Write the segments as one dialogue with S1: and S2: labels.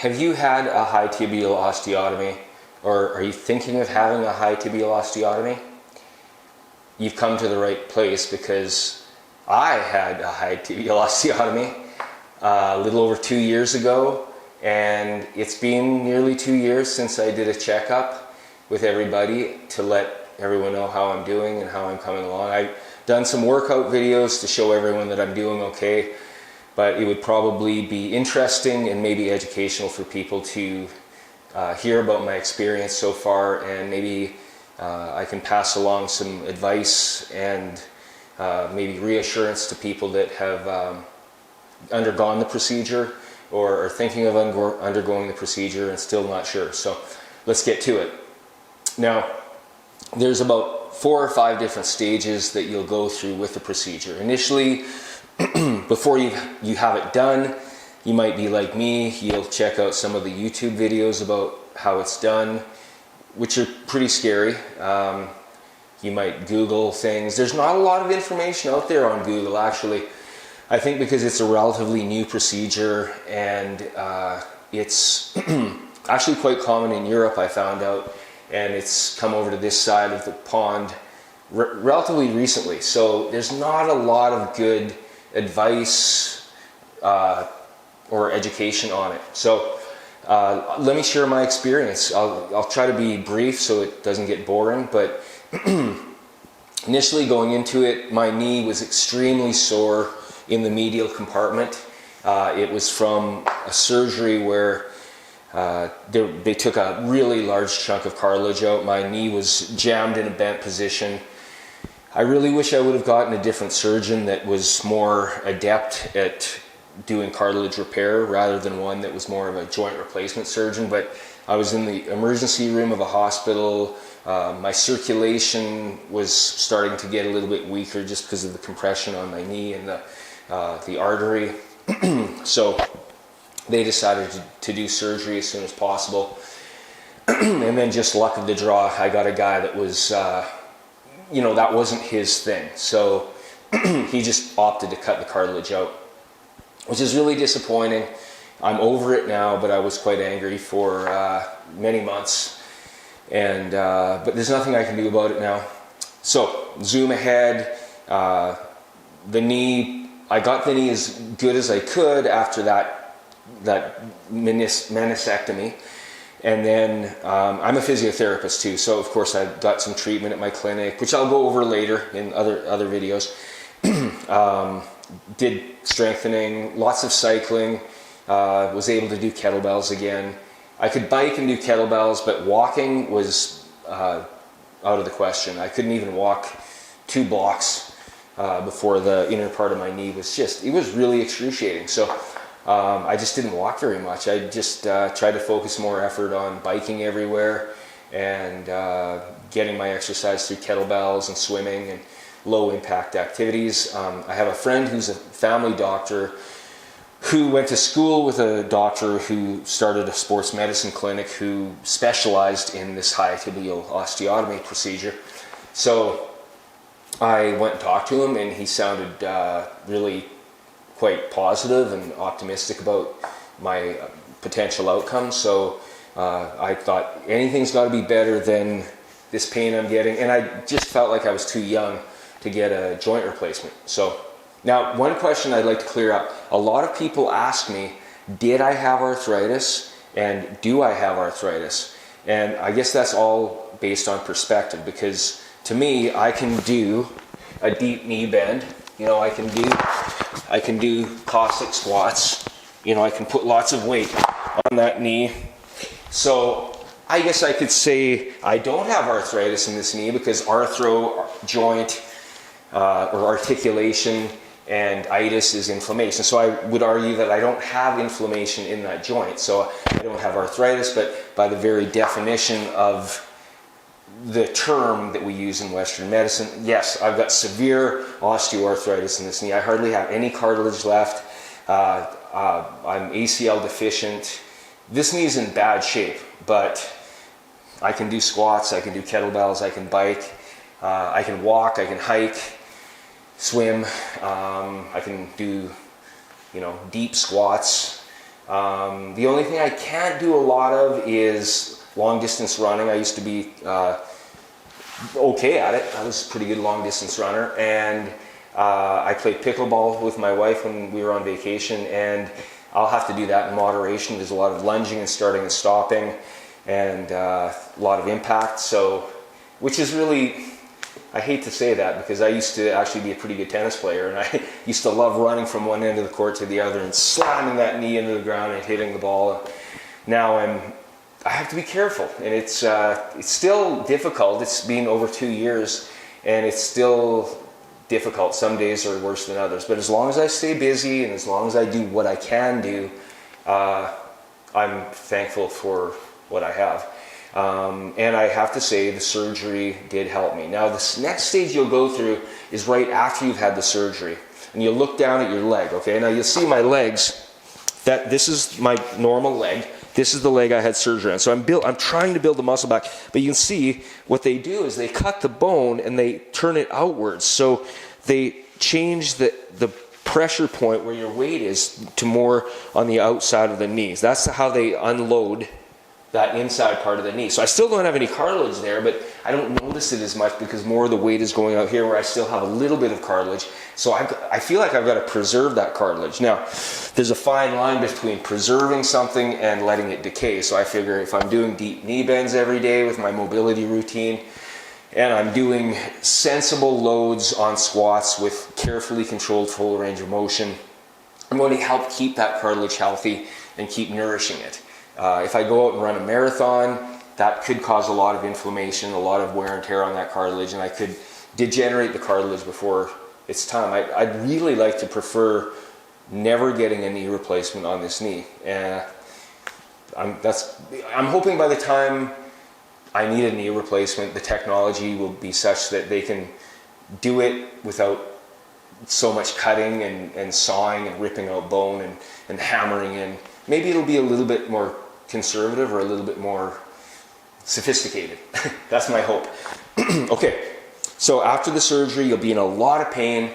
S1: Have you had a high tibial osteotomy, or are you thinking of having a high tibial osteotomy? You've come to the right place, because I had a high tibial osteotomy a little over 2 years ago, and it's been nearly 2 years since I did a checkup with everybody to let everyone know how I'm doing and how I'm coming along. I've done some workout videos to show everyone that I'm doing okay, but it would probably be interesting and maybe educational for people to hear about my experience so far, and maybe I can pass along some advice and maybe reassurance to people that have undergone the procedure or are thinking of undergoing the procedure and still not sure. So let's get to it. Now, there's about 4 or 5 different stages that you'll go through with the procedure. Initially, before you have it done, you might be like me, you'll check out some of the YouTube videos about how it's done, which are pretty scary. You might Google things. There's not a lot of information out there on Google, actually. I think because it's a relatively new procedure, and it's actually quite common in Europe, I found out, and it's come over to this side of the pond relatively recently. So there's not a lot of good advice or education on it. So let me share my experience. I'll try to be brief so it doesn't get boring, but initially going into it, my knee was extremely sore in the medial compartment. It was from a surgery where they took a really large chunk of cartilage out. My knee was jammed in a bent position. I really wish I would have gotten a different surgeon that was more adept at doing cartilage repair rather than one that was more of a joint replacement surgeon. But I was in the emergency room of a hospital. My circulation was starting to get a little bit weaker just because of the compression on my knee and the artery. So they decided to do surgery as soon as possible. And then, just luck of the draw, I got a guy that was that wasn't his thing. So he just opted to cut the cartilage out, which is really disappointing. I'm over it now, but I was quite angry for many months. And but there's nothing I can do about it now. So zoom ahead. The knee, I got the knee as good as I could after that meniscectomy. And then I'm a physiotherapist too, so of course I got some treatment at my clinic, which I'll go over later in other videos. Did strengthening, lots of cycling, was able to do kettlebells again. I could bike and do kettlebells, but walking was out of the question. I couldn't even walk 2 blocks before the inner part of my knee it was really excruciating. So I just didn't walk very much. I just tried to focus more effort on biking everywhere and getting my exercise through kettlebells and swimming and low impact activities. I have a friend who's a family doctor who went to school with a doctor who started a sports medicine clinic who specialized in this high tibial osteotomy procedure. So I went and talked to him, and he sounded really quite positive and optimistic about my potential outcome. So I thought anything's got to be better than this pain I'm getting, and I just felt like I was too young to get a joint replacement. So now, one question I'd like to clear up. A lot of people ask me, did I have arthritis, and do I have arthritis? And I guess that's all based on perspective, because to me, I can do a deep knee bend. I can do Cossack squats. I can put lots of weight on that knee. So I guess I could say I don't have arthritis in this knee, because arthro, joint, or articulation, and itis is inflammation. So I would argue that I don't have inflammation in that joint. So I don't have arthritis, but by the very definition of the term that we use in Western medicine, yes, I've got severe osteoarthritis in this knee. I hardly have any cartilage left. I'm ACL deficient. This knee is in bad shape, but I can do squats, I can do kettlebells, I can bike, I can walk, I can hike, swim, I can do, deep squats, The only thing I can't do a lot of is long distance running. I used to be okay at it. I was a pretty good long distance runner, and I played pickleball with my wife when we were on vacation, and I'll have to do that in moderation. There's a lot of lunging and starting and stopping, and a lot of impact. So, which is really, I hate to say that because I used to actually be a pretty good tennis player, and I used to love running from one end of the court to the other and slamming that knee into the ground and hitting the ball. Now I have to be careful, and it's still difficult. It's been over 2 years, and it's still difficult. Some days are worse than others, but as long as I stay busy and as long as I do what I can do, I'm thankful for what I have. And I have to say the surgery did help me. Now this next stage you'll go through is right after you've had the surgery, and you'll look down at your leg. Okay, now you'll see my legs. That this is my normal leg. This is the leg I had surgery on. So I'm trying to build the muscle back. But you can see what they do is they cut the bone and they turn it outwards. So they change the pressure point where your weight is to more on the outside of the knees. That's how they unload that inside part of the knee. So I still don't have any cartilage there, but I don't notice it as much because more of the weight is going out here where I still have a little bit of cartilage. So I feel like I've got to preserve that cartilage. Now, there's a fine line between preserving something and letting it decay. So I figure if I'm doing deep knee bends every day with my mobility routine, and I'm doing sensible loads on squats with carefully controlled full range of motion, I'm going to help keep that cartilage healthy and keep nourishing it. If I go out and run a marathon, that could cause a lot of inflammation, a lot of wear and tear on that cartilage, and I could degenerate the cartilage before it's time. I'd really like to prefer never getting a knee replacement on this knee. I'm hoping by the time I need a knee replacement, the technology will be such that they can do it without so much cutting and sawing and ripping out bone and hammering in. Maybe it'll be a little bit more conservative or a little bit more sophisticated. That's my hope. Okay, so after the surgery, you'll be in a lot of pain.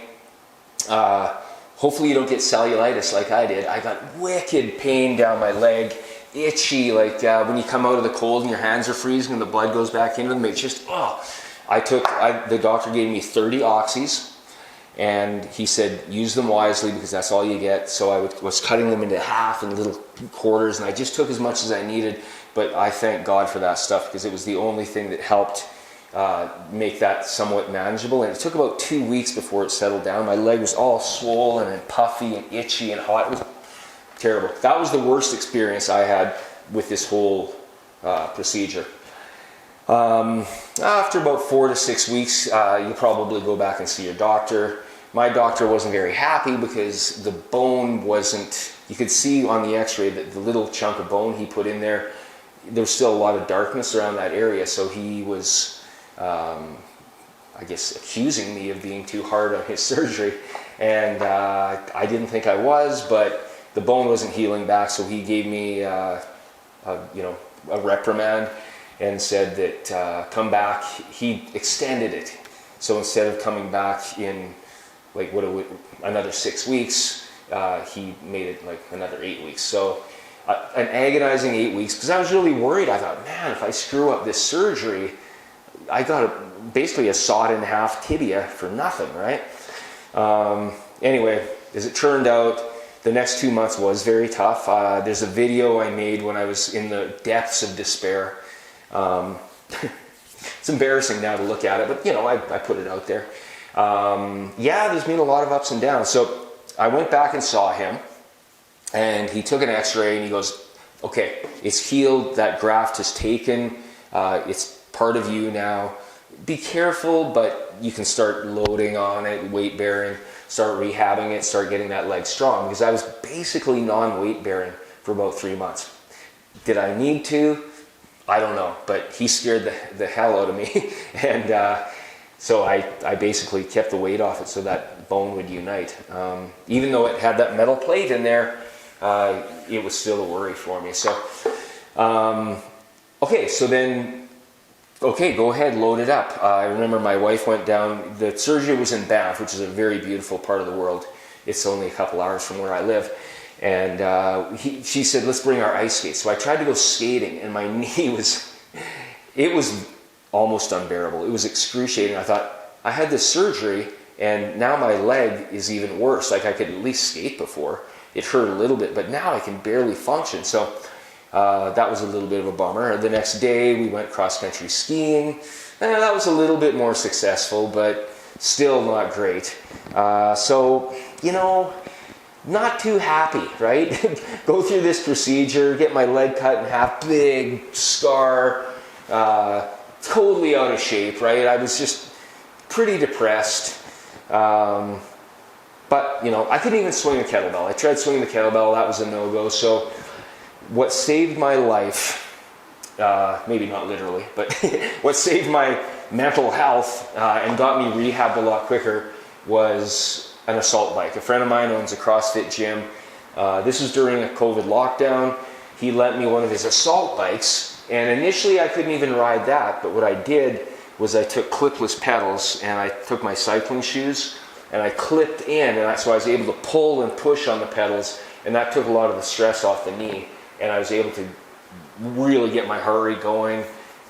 S1: Hopefully you don't get cellulitis like I did. I got wicked pain down my leg, itchy, like when you come out of the cold and your hands are freezing and the blood goes back into them. It's just, the doctor gave me 30 oxys. And he said, use them wisely because that's all you get. So I was cutting them into half and little quarters, and I just took as much as I needed. But I thank God for that stuff because it was the only thing that helped make that somewhat manageable. And it took about 2 weeks before it settled down. My leg was all swollen and puffy and itchy and hot. It was terrible. That was the worst experience I had with this whole procedure. After about 4 to 6 weeks, you'll probably go back and see your doctor. My doctor wasn't very happy because the bone wasn't, you could see on the x-ray that the little chunk of bone he put in there, there was still a lot of darkness around that area. So he was, I guess, accusing me of being too hard on his surgery. And I didn't think I was, but the bone wasn't healing back. So he gave me, a reprimand and said that come back. He extended it. So instead of coming back in like another 6 weeks, he made it like another 8 weeks. So an agonizing 8 weeks because I was really worried. I thought, man, if I screw up this surgery, I got basically a sawed in half tibia for nothing, right? Anyway, as it turned out, the next 2 months was very tough. There's a video I made when I was in the depths of despair. It's embarrassing now to look at it, but I put it out there. There's been a lot of ups and downs. So I went back and saw him, and he took an x-ray and he goes, okay, it's healed, that graft is taken, it's part of you now. Be careful, but you can start loading on it, weight bearing, start rehabbing it, start getting that leg strong, because I was basically non-weight bearing for about 3 months. Did I need to? I don't know, but he scared the hell out of me. And so I basically kept the weight off it so that bone would unite. Even though it had that metal plate in there, it was still a worry for me. So, go ahead, load it up. I remember my wife went down, the surgery was in Banff, which is a very beautiful part of the world. It's only a couple hours from where I live. And she said, let's bring our ice skates. So I tried to go skating, and my knee was almost unbearable. It was excruciating. I thought, I had this surgery, and now my leg is even worse. Like, I could at least skate before. It hurt a little bit, but now I can barely function. So that was a little bit of a bummer. The next day, we went cross-country skiing. That was a little bit more successful, but still not great. So, not too happy, right? Go through this procedure, get my leg cut in half, big scar, totally out of shape, right? I was just pretty depressed. But, I couldn't even swing a kettlebell. I tried swinging the kettlebell, that was a no-go. So what saved my life, maybe not literally, but what saved my mental health and got me rehabbed a lot quicker was an assault bike. A friend of mine owns a CrossFit gym. This was during a COVID lockdown. He lent me one of his assault bikes, and initially I couldn't even ride that, but what I did was I took clipless pedals, and I took my cycling shoes and I clipped in, and so I was able to pull and push on the pedals, and that took a lot of the stress off the knee, and I was able to really get my heart rate going.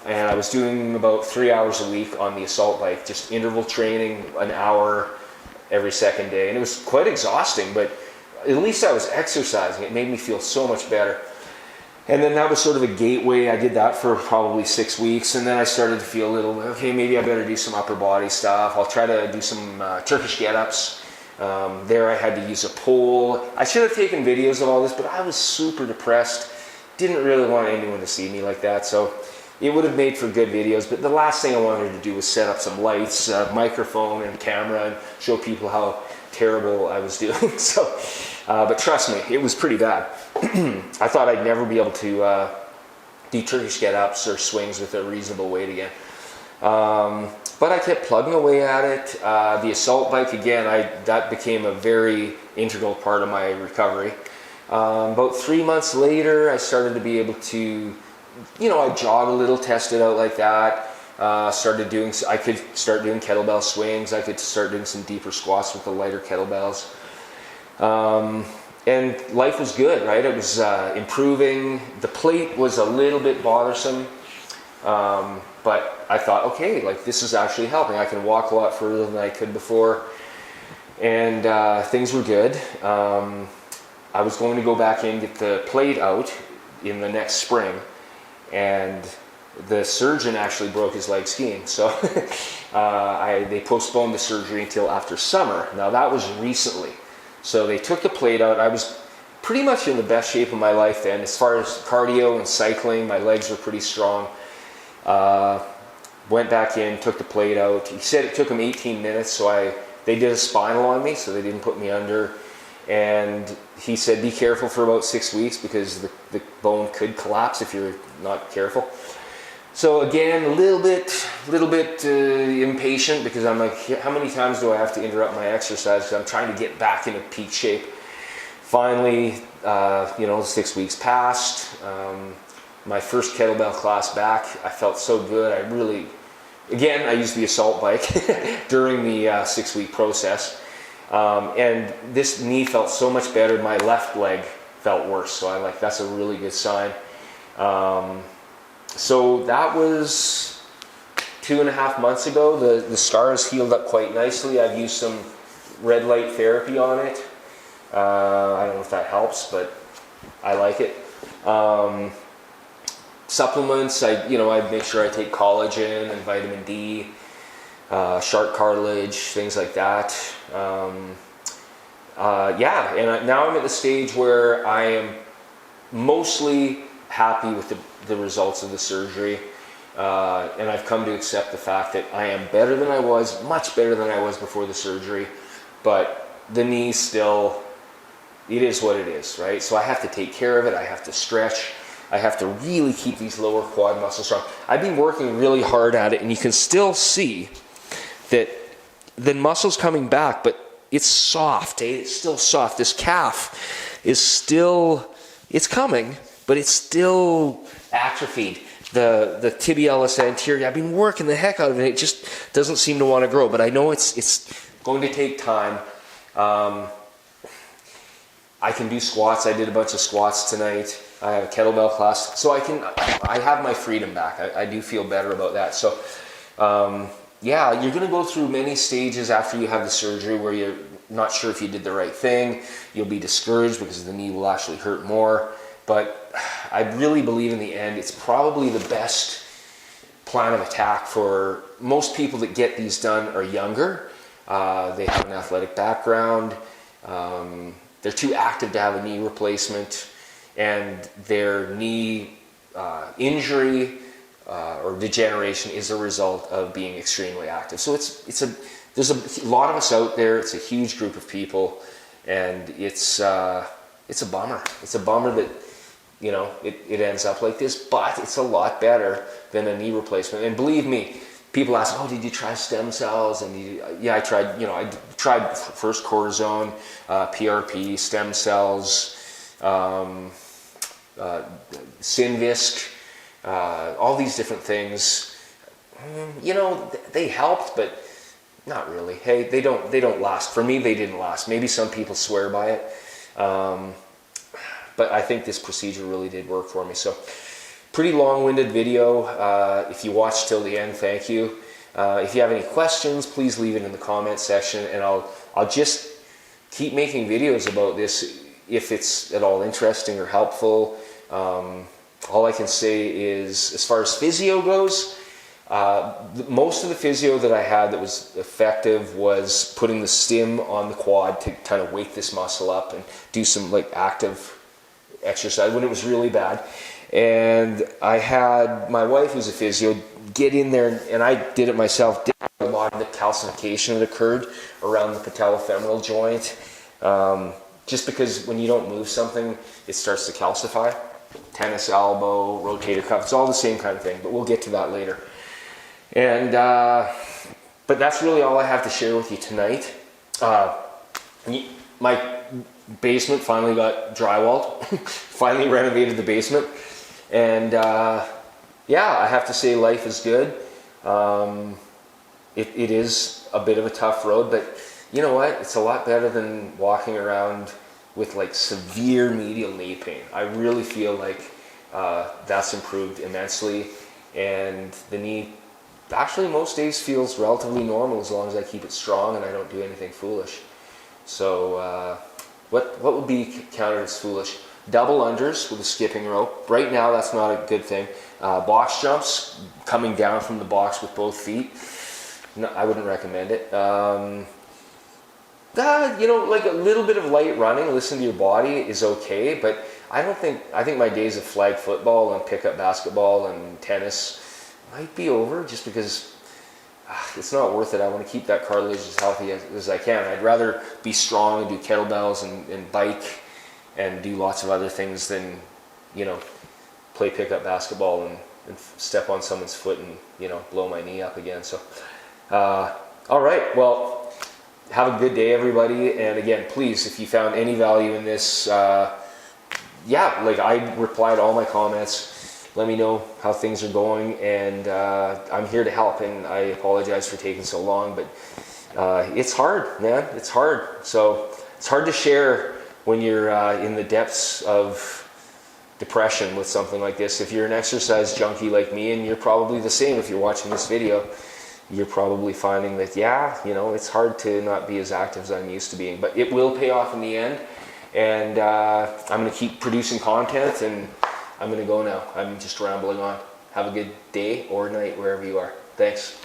S1: And I was doing about 3 hours a week on the assault bike, just interval training, an hour every second day, and it was quite exhausting, but at least I was exercising. It made me feel so much better. And then that was sort of a gateway. I did that for probably 6 weeks, and then I started to feel a little, okay, maybe I better do some upper body stuff. I'll try to do some Turkish get-ups. There I had to use a pole. I should have taken videos of all this, but I was super depressed. Didn't really want anyone to see me like that, so it would have made for good videos, but the last thing I wanted to do was set up some lights, microphone and camera, and show people how terrible I was doing. So, but trust me, it was pretty bad. I thought I'd never be able to do Turkish get-ups or swings with a reasonable weight again. But I kept plugging away at it. The assault bike, again, that became a very integral part of my recovery. About 3 months later, I started to be able to, I jog a little, test it out like that. I could start doing kettlebell swings. I could start doing some deeper squats with the lighter kettlebells. And life was good, right? It was improving. The plate was a little bit bothersome. But I thought, okay, like this is actually helping. I can walk a lot further than I could before. And things were good. I was going to go back in, get the plate out in the next spring. And the surgeon actually broke his leg skiing. So they postponed the surgery until after summer. Now that was recently. So they took the plate out. I was pretty much in the best shape of my life then. As far as cardio and cycling, my legs were pretty strong. Went back in, took the plate out. He said it took him 18 minutes, so they did a spinal on me, so they didn't put me under. And he said, be careful for about 6 weeks because the bone could collapse if you're not careful. So again, a little bit impatient because I'm like, how many times do I have to interrupt my exercise? Because I'm trying to get back into peak shape. Finally, 6 weeks passed. My first kettlebell class back, I felt so good. I used the assault bike during the 6-week process. And this knee felt so much better. My left leg felt worse. So I'm like, that's a really good sign. So that was 2.5 months ago. The scar has healed up quite nicely. I've used some red light therapy on it. I don't know if that helps, but I like it. Supplements, I make sure I take collagen and vitamin D, shark cartilage, things like that. And now I'm at the stage where I am mostly happy with the results of the surgery. And I've come to accept the fact that I am better than I was, much better than I was before the surgery. But the knee still, it is what it is, right? So I have to take care of it. I have to stretch. I have to really keep these lower quad muscles strong. I've been working really hard at it, and you can still see that the muscle's coming back, but it's soft. It's still soft. This calf is still, it's coming, but it's still atrophied. The tibialis anterior, I've been working the heck out of it. It just doesn't seem to want to grow, but I know it's going to take time. I can do squats. I did a bunch of squats tonight. I have a kettlebell class, so I have my freedom back. I do feel better about that. So yeah, you're going to go through many stages after you have the surgery where you're not sure if you did the right thing. You'll be discouraged because the knee will actually hurt more. But I really believe in the end, it's probably the best plan of attack for most people that get these done are younger. They have an athletic background. They're too active to have a knee replacement, and their knee injury or degeneration is a result of being extremely active. So there's a lot of us out there. It's a huge group of people, and it's a bummer. It's a bummer that it ends up like this, but it's a lot better than a knee replacement. And believe me, people ask, "Oh, did you try stem cells?" And yeah, I tried. I tried first cortisone, PRP, stem cells, Synvisc, all these different things. They helped, but not really. Hey, they don't last. For me, they didn't last. Maybe some people swear by it, but I think this procedure really did work for me. So, pretty long-winded video. If you watched till the end, thank you. If you have any questions, please leave it in the comment section, and I'll just keep making videos about this if it's at all interesting or helpful. All I can say is, as far as physio goes, most of the physio that I had that was effective was putting the stim on the quad to kind of wake this muscle up and do some active exercise when it was really bad. And I had my wife, who's a physio, get in there, and I did it myself, did a lot of the calcification that occurred around the patellofemoral joint. Just because when you don't move something, it starts to calcify. Tennis elbow, rotator cuff, it's all the same kind of thing, but we'll get to that later. And but that's really all I have to share with you tonight. My basement finally got drywalled. Finally renovated the basement. And yeah, I have to say life is good. It is a bit of a tough road, but you know what? It's a lot better than walking around with severe medial knee pain. I really feel like that's improved immensely, and the knee actually most days feels relatively normal as long as I keep it strong and I don't do anything foolish. So what would be counted as foolish? Double unders with a skipping rope. Right now that's not a good thing. Box jumps, coming down from the box with both feet. No, I wouldn't recommend it. A little bit of light running, listen to your body is okay, but I think my days of flag football and pickup basketball and tennis might be over, just because it's not worth it. I want to keep that cartilage as healthy as I can. I'd rather be strong and do kettlebells and bike and do lots of other things than, play pickup basketball and step on someone's foot and, blow my knee up again. So, all right, well, have a good day, everybody. And again, please, if you found any value in this, I reply to all my comments. Let me know how things are going, and I'm here to help. And I apologize for taking so long, but it's hard, man. It's hard. So it's hard to share when you're in the depths of depression with something like this. If you're an exercise junkie like me, and you're probably the same if you're watching this video, you're probably finding that, it's hard to not be as active as I'm used to being. But it will pay off in the end, and I'm going to keep producing content, and I'm going to go now. I'm just rambling on. Have a good day or night wherever you are. Thanks.